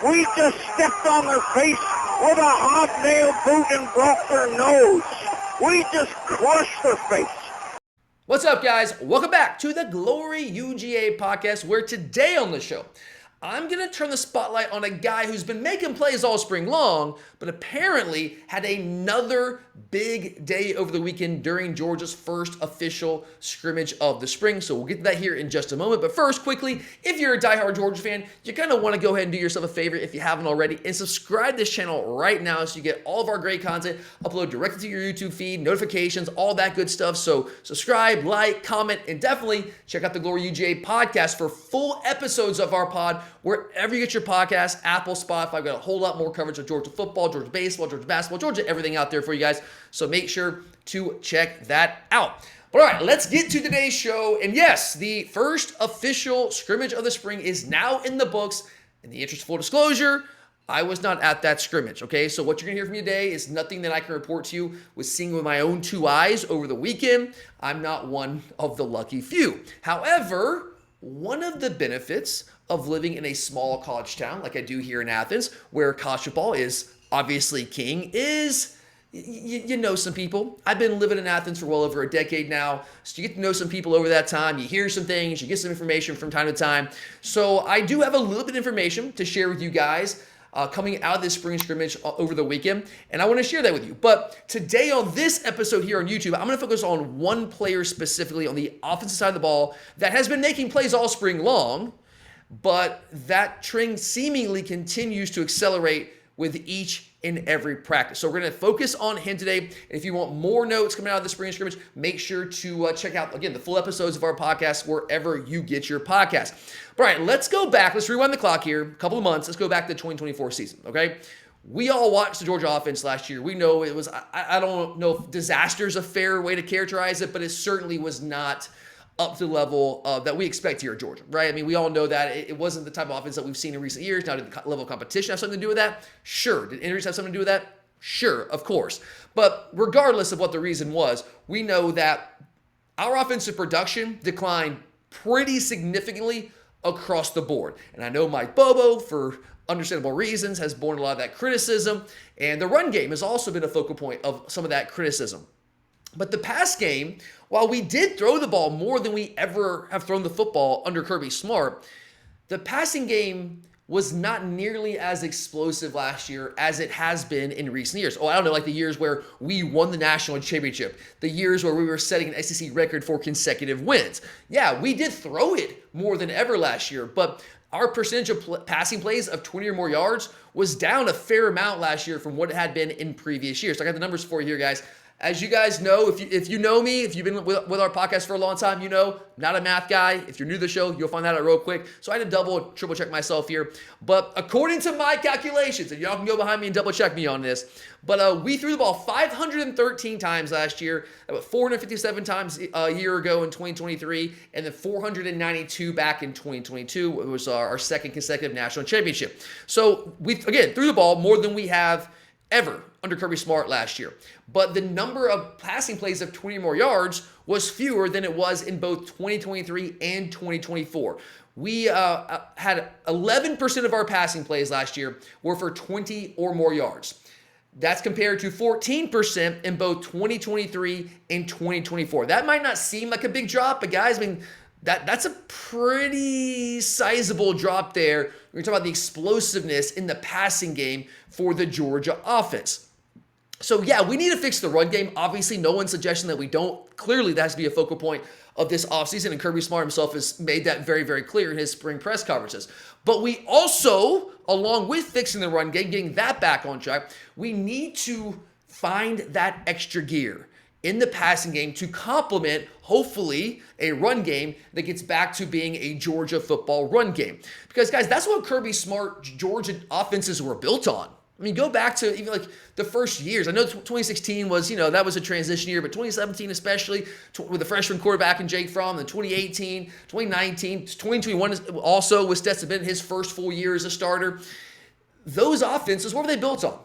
We just stepped on their face with a hobnail boot and broke their nose. We just crushed their face. What's up, guys? Welcome back to the Glory UGA podcast, where today on the show, I'm going to turn the spotlight on a guy who's been making plays all spring long, but apparently had another big day over the weekend during Georgia's first official scrimmage of the spring. So we'll get to that here in just a moment. But first, quickly, if you're a diehard Georgia fan, you're going to want to go ahead and do yourself a favor if you haven't already and subscribe to this channel right now so you get all of our great content uploaded directly to your YouTube feed, notifications, all that good stuff. So subscribe, like, comment, and definitely check out the Glory UGA podcast for full episodes of our pod wherever you get your podcasts, Apple, Spotify. I've got a whole lot more coverage of Georgia football, Georgia baseball, Georgia basketball, Georgia everything out there for you guys. So make sure to check that out. But all right, let's get to today's show. And yes, the first official scrimmage of the spring is now in the books. In the interest of full disclosure, I was not at that scrimmage, okay? So what you're going to hear from me today is nothing that I can report to you with seeing with my own two eyes over the weekend. I'm not one of the lucky few. However, one of the benefits of living in a small college town like I do here in Athens, where college football is obviously king, is you know some people. I've been living in Athens for well over a decade now, so you get to know some people over that time. You hear some things, you get some information from time to time. So I do have a little bit of information to share with you guys coming out of this spring scrimmage over the weekend, and I want to share that with you. But today on this episode here on YouTube, I'm going to focus on one player specifically on the offensive side of the ball that has been making plays all spring long, but that trend seemingly continues to accelerate with each and every practice. So we're going to focus on him today. And if you want more notes coming out of the spring scrimmage, make sure to check out, again, the full episodes of our podcast wherever you get your podcast. All right, let's go back. Let's rewind the clock here a couple of months. Let's go back to the 2024 season, okay? We all watched the Georgia offense last year. We know it was, I don't know if disaster is a fair way to characterize it, but it certainly was not up to the level that we expect here at Georgia, right? I mean, we all know that it wasn't the type of offense that we've seen in recent years. Now, did the level of competition have something to do with that? Sure. Did injuries have something to do with that? Sure, of course. But regardless of what the reason was, we know that our offensive production declined pretty significantly across the board. And I know Mike Bobo, for understandable reasons, has borne a lot of that criticism. And the run game has also been a focal point of some of that criticism. But the pass game, while we did throw the ball more than we ever have thrown the football under Kirby Smart, the passing game was not nearly as explosive last year as it has been in recent years. Oh, I don't know, like the years where we won the national championship, the years where we were setting an SEC record for consecutive wins. Yeah, we did throw it more than ever last year, but our percentage of passing plays of 20 or more yards was down a fair amount last year from what it had been in previous years. So I got the numbers for you here, guys. As you guys know, if you know me, if you've been with our podcast for a long time, you know, not a math guy. If you're new to the show, you'll find that out real quick. So I had to double, triple check myself here. But according to my calculations, and y'all can go behind me and double check me on this, but we threw the ball 513 times last year, about 457 times a year ago in 2023, and then 492 back in 2022. It was our second consecutive national championship. So we, again, threw the ball more than we have ever under Kirby Smart last year. But the number of passing plays of 20 or more yards was fewer than it was in both 2023 and 2024. We had 11% of our passing plays last year were for 20 or more yards. That's compared to 14% in both 2023 and 2024. That might not seem like a big drop, but guys, I mean, that's a pretty sizable drop there. We're talking about the explosiveness in the passing game for the Georgia offense. So yeah, we need to fix the run game. Obviously, no one's suggesting that we don't. Clearly, that has to be a focal point of this offseason, and Kirby Smart himself has made that very, very clear in his spring press conferences. But we also, along with fixing the run game, getting that back on track, we need to find that extra gear in the passing game to complement, hopefully, a run game that gets back to being a Georgia football run game. Because, guys, that's what Kirby Smart Georgia offenses were built on. I mean, go back to even like the first years. I know 2016 was, that was a transition year, but 2017 especially with the freshman quarterback and Jake Fromm, and 2018, 2019, 2021 also with Stetson Bennett, his first full year as a starter. Those offenses, what were they built on?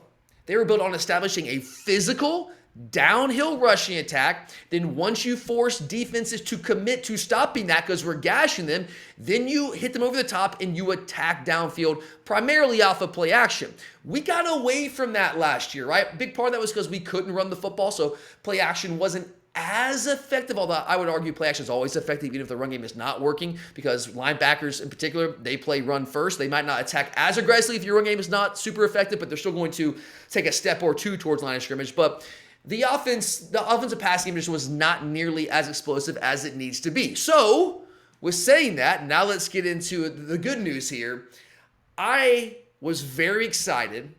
They were built on establishing a physical, downhill rushing attack. Then once you force defenses to commit to stopping that because we're gashing them, then you hit them over the top and you attack downfield, primarily off of play action. We got away from that last year, right? Big part of that was because we couldn't run the football, so play action wasn't as effective, although I would argue play action is always effective even if the run game is not working, because linebackers in particular, they play run first. They might not attack as aggressively if your run game is not super effective, but they're still going to take a step or two towards line of scrimmage. But the offensive passing game just was not nearly as explosive as it needs to be. So, with saying that, now let's get into the good news here. I was very excited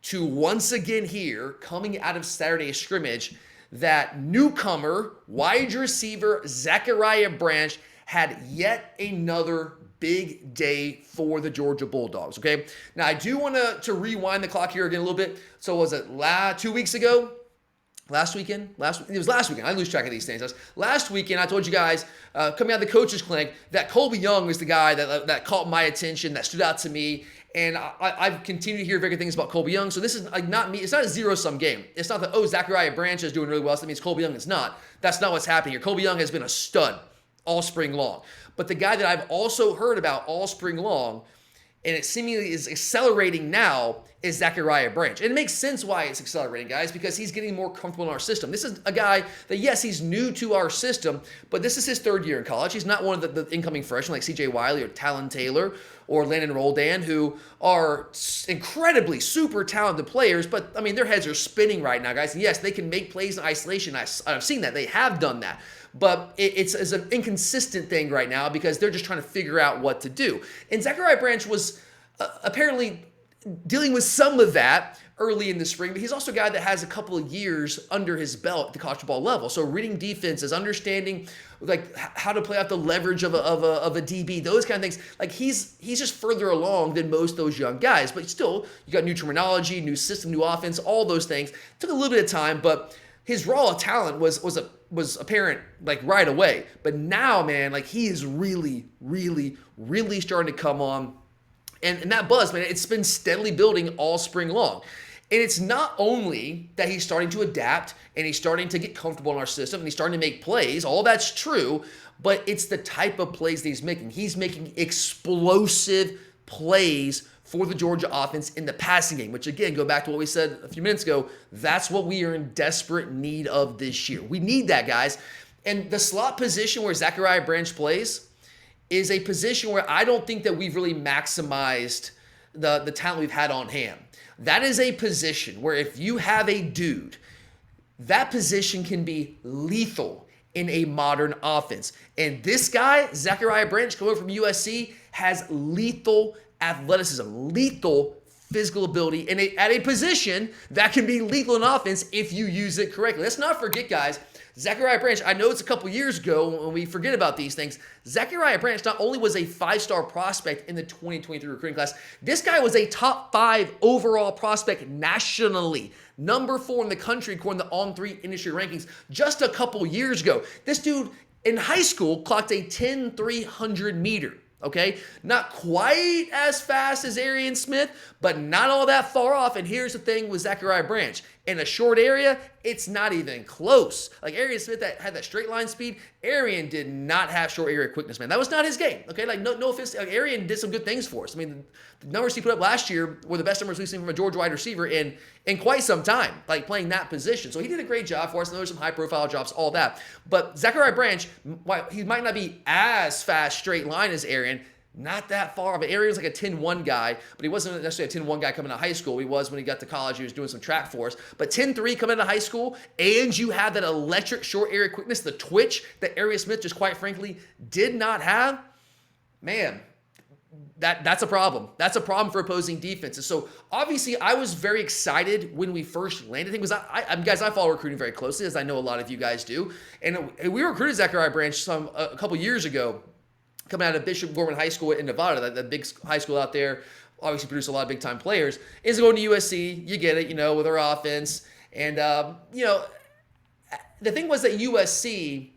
to once again hear, coming out of Saturday's scrimmage, that newcomer wide receiver Zachariah Branch had yet another big day for the Georgia Bulldogs, okay? Now, I do want to rewind the clock here again a little bit. So was it 2 weeks ago? Last weekend? It was last weekend. I lose track of these things. Last weekend, I told you guys, coming out of the coaches clinic, that Colby Young was the guy that caught my attention, that stood out to me. And I've continued to hear very good things about Colby Young. So this is like not me. It's not a zero-sum game. It's not that, Zachariah Branch is doing really well, so that means Colby Young is not. That's not what's happening here. Colby Young has been a stud all spring long. But the guy that I've also heard about all spring long, and it seemingly is accelerating now, is Zachariah Branch. And it makes sense why it's accelerating, guys, because he's getting more comfortable in our system. This is a guy that, yes, he's new to our system, but this is his third year in college. He's not one of the incoming freshmen like C.J. Wiley or Talon Taylor or Landon Roldan, who are incredibly super talented players, but, I mean, their heads are spinning right now, guys. And, yes, they can make plays in isolation. I've seen that. They have done that. But it's an inconsistent thing right now because they're just trying to figure out what to do. And Zachariah Branch was apparently dealing with some of that early in the spring, but he's also a guy that has a couple of years under his belt at the college football level. So reading defenses, understanding like how to play out the leverage of a DB, those kind of things. Like he's just further along than most of those young guys. But still, you got new terminology, new system, new offense, all those things. Took a little bit of time, but his raw talent was apparent like right away. But now, man, like he is really, really, really starting to come on. And that buzz, man, it's been steadily building all spring long. And it's not only that he's starting to adapt and he's starting to get comfortable in our system and he's starting to make plays, all that's true, but it's the type of plays that he's making. He's making explosive plays for the Georgia offense in the passing game, which again, go back to what we said a few minutes ago, that's what we are in desperate need of this year. We need that, guys. And the slot position where Zachariah Branch plays is a position where I don't think that we've really maximized the talent we've had on hand. That is a position where if you have a dude, that position can be lethal in a modern offense. And this guy, Zachariah Branch, coming over from USC, has lethal athleticism, lethal physical ability, and at a position that can be lethal in offense if you use it correctly. Let's not forget, guys, Zachariah Branch, I know it's a couple years ago when we forget about these things. Zachariah Branch not only was a 5-star prospect in the 2023 recruiting class, this guy was a top 5 overall prospect nationally. Number 4 in the country according to On3 industry rankings just a couple years ago. This dude in high school clocked a 10-300 meter. Okay, not quite as fast as Arian Smith, but not all that far off. And here's the thing with Zachariah Branch. In a short area, it's not even close. Like Arian Smith that had that straight line speed, Arian did not have short area quickness, man. That was not his game. Okay, like no offense. Like Arian did some good things for us. I mean, the numbers he put up last year were the best numbers we've seen from a Georgia wide receiver in quite some time, like playing that position. So he did a great job for us. And there were some high profile drops, all that. But Zachariah Branch, while he might not be as fast straight line as Arian, not that far. But Arian's like a 10-1 guy, but he wasn't necessarily a 10-1 guy coming out of high school. He was when he got to college. He was doing some track for us. But 10-3 coming out of high school, and you have that electric short area quickness, the twitch that Arian Smith just quite frankly did not have. Man, that's a problem. That's a problem for opposing defenses. So obviously, I was very excited when we first landed him because guys, I follow recruiting very closely, as I know a lot of you guys do. And we recruited Zachariah Branch a couple years ago, coming out of Bishop Gorman High School in Nevada, that big high school out there, obviously produced a lot of big-time players, is going to USC. You get it, with our offense. And, the thing was that USC,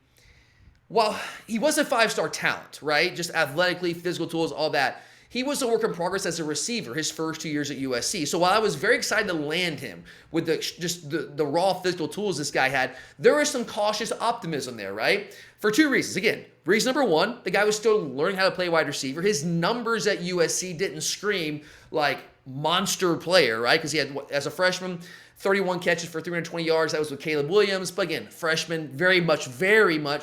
while he was a 5-star talent, right, just athletically, physical tools, all that, he was a work in progress as a receiver his first 2 years at USC. So while I was very excited to land him with the raw physical tools this guy had, there was some cautious optimism there, right? For two reasons. Again, reason number one, the guy was still learning how to play wide receiver. His numbers at USC didn't scream like monster player, right? Because he had, as a freshman, 31 catches for 320 yards. That was with Caleb Williams. But again, freshman, very much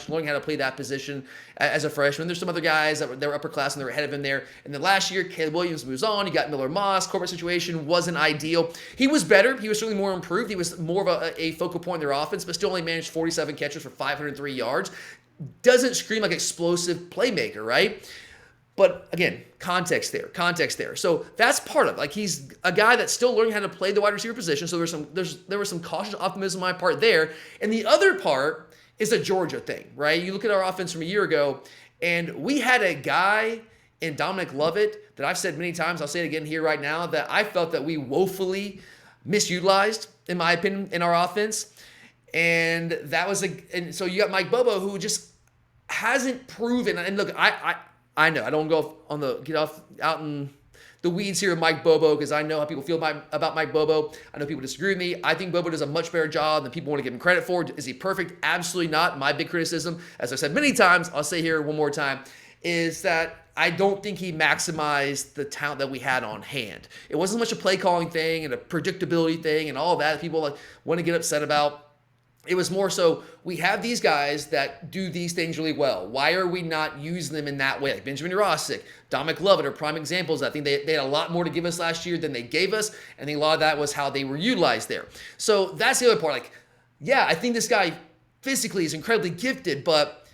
learning how to play that position as a freshman. There's some other guys that were upperclassmen that were ahead of him there. And then last year, Caleb Williams moves on. You got Miller Moss. Corporate situation wasn't ideal. He was better. He was certainly more improved. He was more of a focal point in their offense, but still only managed 47 catches for 503 yards. Doesn't scream like explosive playmaker, right? But again, context there. So that's part of it. Like, he's a guy that's still learning how to play the wide receiver position. So there was some cautious optimism on my part there. And the other part is a Georgia thing, right? You look at our offense from a year ago, and we had a guy in Dominic Lovett that I've said many times, I'll say it again here right now, that I felt that we woefully misutilized, in my opinion, in our offense. And and so you got Mike Bobo, who just hasn't proven. And look, I know I don't go get out in the weeds here with Mike Bobo, because I know how people feel about Mike Bobo. I know people disagree with me. I think Bobo does a much better job than people want to give him credit for. Is he perfect? Absolutely not. My big criticism, as I said many times, I'll say here one more time, is that I don't think he maximized the talent that we had on hand. It wasn't much a play calling thing and a predictability thing and all that people want to get upset about. It was more so, we have these guys that do these things really well. Why are we not using them in that way? Like Benjamin Rosick, Dominic Lovett are prime examples. I think they had a lot more to give us last year than they gave us. And I think a lot of that was how they were utilized there. So that's the other part. Like, yeah, I think this guy physically is incredibly gifted, but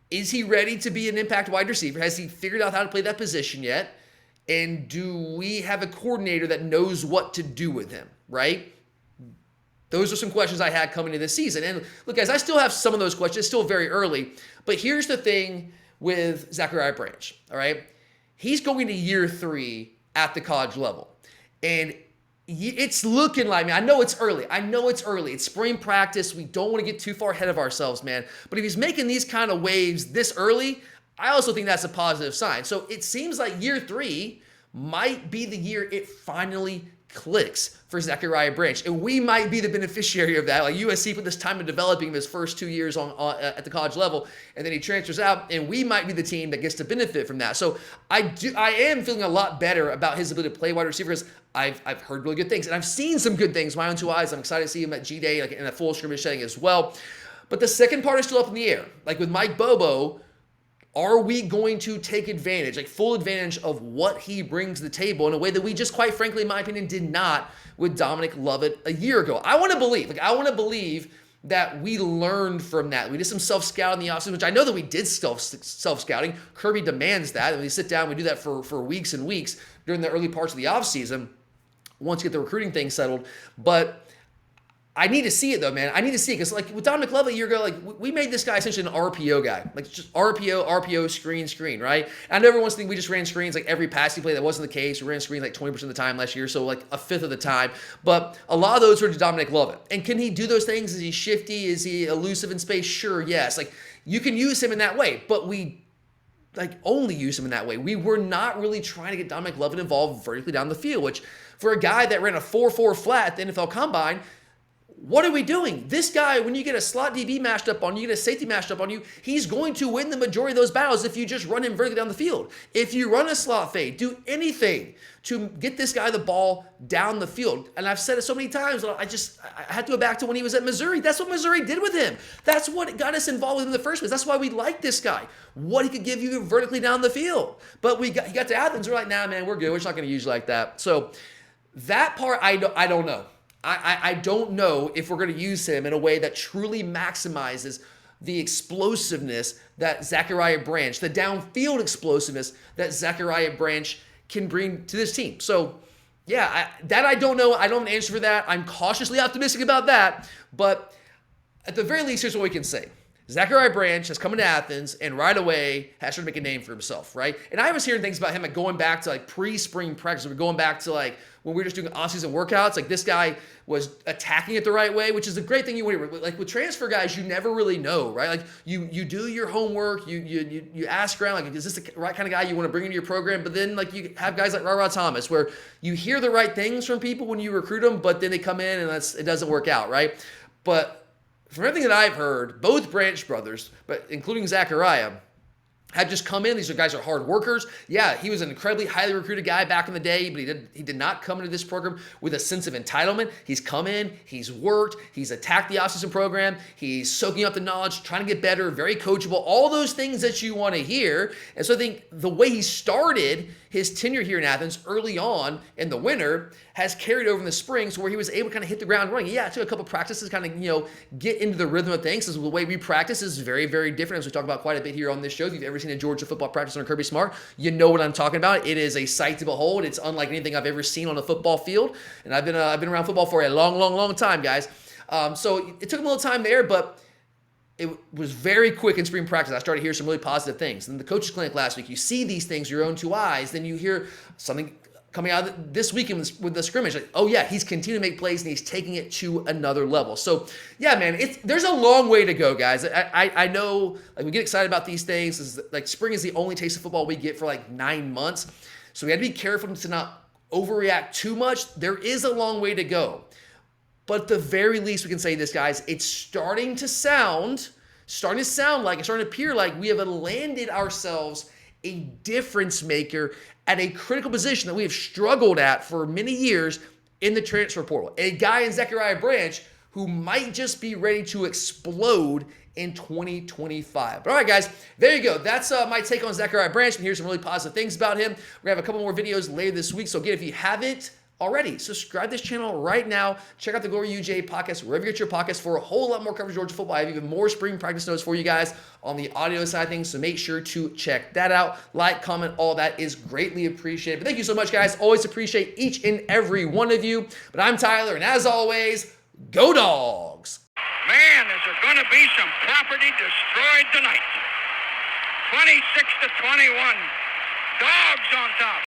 is he ready to be an impact wide receiver? Has he figured out how to play that position yet? And do we have a coordinator that knows what to do with him, right? Those are some questions I had coming into this season. And look, guys, I still have some of those questions. It's still very early. But here's the thing with Zachariah Branch, all right? He's going to year 3 at the college level. And it's looking like, man, I know it's early. It's spring practice. We don't want to get too far ahead of ourselves, man. But if he's making these kind of waves this early, I also think that's a positive sign. So it seems like year 3 might be the year it finally clicks for Zachariah Branch. And we might be the beneficiary of that. Like, USC put this time in developing him his first 2 years at the college level, and then he transfers out, and we might be the team that gets to benefit from that. So I am feeling a lot better about his ability to play wide receiver, because I've heard really good things, and I've seen some good things with my own 2 eyes. I'm excited to see him at G-Day, like in a full scrimmage setting as well. But the second part is still up in the air. Like with Mike Bobo, are we going to take advantage, like full advantage of what he brings to the table in a way that we just, quite frankly, in my opinion, did not with Dominic Lovett a year ago? I want to believe that we learned from that. We did some self-scouting in the offseason, which I know that we did self-scouting. Kirby demands that. And we sit down, we do that for weeks and weeks during the early parts of the offseason once you get the recruiting thing settled. But I need to see it, though, man. I need to see it, because like with Dominic Lovett a year ago, like we made this guy essentially an RPO guy, like just RPO, screen, right? And I know everyone's thinking we just ran screens like every passing play. That wasn't the case. We ran screens like 20% of the time last year, so like a fifth of the time. But a lot of those were to Dominic Lovett. And can he do those things? Is he shifty? Is he elusive in space? Sure, yes. Like, you can use him in that way, but we only use him in that way. We were not really trying to get Dominic Lovett involved vertically down the field, which for a guy that ran a 4.4 flat at the NFL Combine, what are we doing? This guy, when you get a slot DB matched up on you, get a safety matched up on you, he's going to win the majority of those battles if you just run him vertically down the field. If you run a slot fade, do anything to get this guy the ball down the field. And I've said it so many times, I had to go back to when he was at Missouri. That's what Missouri did with him. That's what got us involved with him in the first place. That's why we like this guy, what he could give you vertically down the field. But he got to Athens, we're like, nah, man, we're good. We're just not going to use you like that. So that part, I don't know. I don't know if we're going to use him in a way that truly maximizes the explosiveness that Zachariah Branch, the downfield explosiveness that Zachariah Branch can bring to this team. So, yeah, I don't know. I don't have an answer for that. I'm cautiously optimistic about that. But at the very least, here's what we can say. Zachariah Branch has come into Athens and right away has started to make a name for himself, right? And I was hearing things about him like going back to like pre-spring practice. We're going back to like when we were just doing off-season workouts. Like this guy was attacking it the right way, which is a great thing you want to hear. Like with transfer guys, you never really know, right? Like you do your homework, you ask around, like, is this the right kind of guy you want to bring into your program? But then like you have guys like Rara Thomas where you hear the right things from people when you recruit them, but then they come in and it doesn't work out, right? But from everything that I've heard, both Branch brothers, but including Zachariah, have just come in. These guys are hard workers. Yeah, he was an incredibly highly recruited guy back in the day, but he did not come into this program with a sense of entitlement. He's come in, he's worked, he's attacked the off-season program, he's soaking up the knowledge, trying to get better, very coachable, all those things that you want to hear. And so I think the way he started his tenure here in Athens early on in the winter has carried over in the spring, so where he was able to kind of hit the ground running. Yeah, it took a couple practices to kind of, get into the rhythm of things. The way we practice is very, very different, as we talk about quite a bit here on this show. If you've ever seen a Georgia football practice under Kirby Smart, you know what I'm talking about. It is a sight to behold. It's unlike anything I've ever seen on a football field, and I've been around football for a long, long, long time, guys. So it took him a little time there, but it was very quick in spring practice. I started to hear some really positive things. And the coaches clinic last week, you see these things with your own two eyes. Then you hear something coming out of this weekend with the scrimmage. Like, oh yeah, he's continuing to make plays and he's taking it to another level. So yeah, man, there's a long way to go, guys. I know, like, we get excited about these things. Like spring is the only taste of football we get for like 9 months. So we got to be careful to not overreact too much. There is a long way to go. But at the very least, we can say this, guys, it's starting to sound like, it's starting to appear like we have landed ourselves a difference maker at a critical position that we have struggled at for many years in the transfer portal. A guy in Zachariah Branch who might just be ready to explode in 2025. But all right, guys, there you go. That's my take on Zachariah Branch. And here's some really positive things about him. We're going to have a couple more videos later this week. So again, if you haven't already, subscribe to this channel right now. Check out the Glory UGA podcast, wherever you get your podcast, for a whole lot more coverage of Georgia football. I have even more spring practice notes for you guys on the audio side of things, so make sure to check that out. Like, comment, all that is greatly appreciated. But thank you so much, guys. Always appreciate each and every one of you. But I'm Tyler, and as always, go Dogs! Man, is there going to be some property destroyed tonight. 26-21. Dogs on top.